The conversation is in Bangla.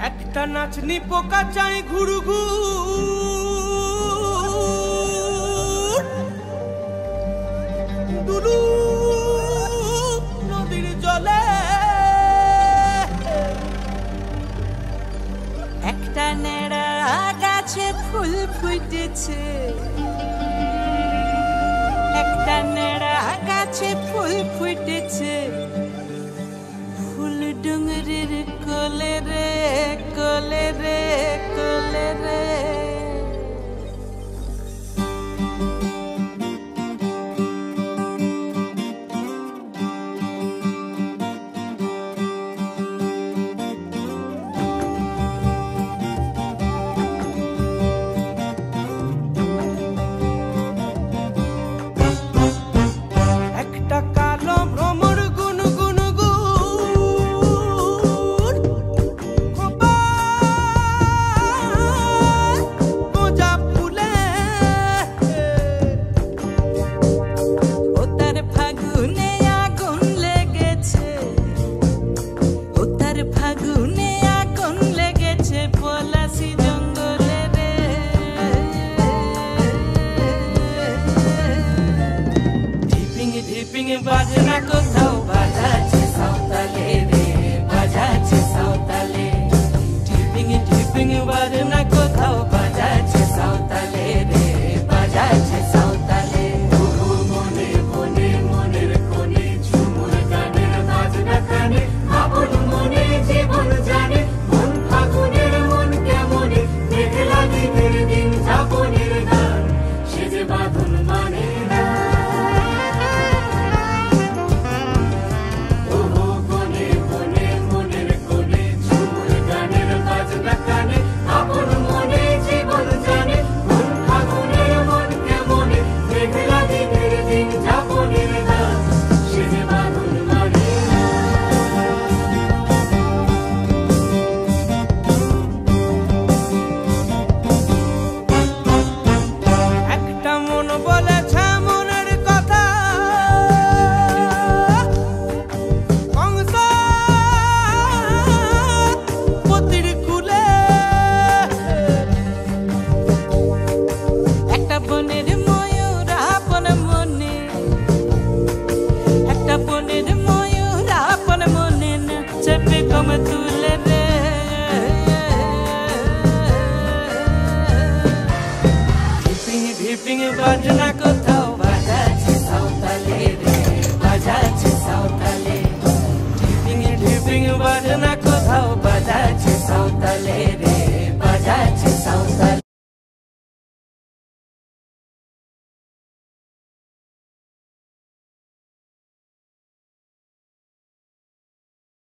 একটা নাচনি পোকা চাই ঘুরঘুর দুলু নদীর জলে একটা নেড়া গাছে ফুল ফুটেছে একটা নেড়া গাছে ফুল ফুটেছে ফুল ডুঙরির কোলে রে কোলে রে কোলে রে বাজনা কোথাও বাজাচ্ছে সাঁওতালে রে বাজাচ্ছে সাঁওতালে টিপিং টিপিং বাজনা কোথাও বাজাচ্ছে সাঁওতালে রে বাজাচ্ছে সাঁওতালে মনে মনে মনের কোণে ঝুমুর গানের বাজনা কানে আপন মনে জীবন জানে মন ফাগুনের মন কেমনে মেঘলা দিনের দিন যাপনের গান সে যে বাঁধন মানে বাজনা কোথাও বাজাচ্ছে সাঁওতালে রে বাজাচ্ছে সাঁওতালে টিপিং টিপিং বাজনা কোথাও বাজা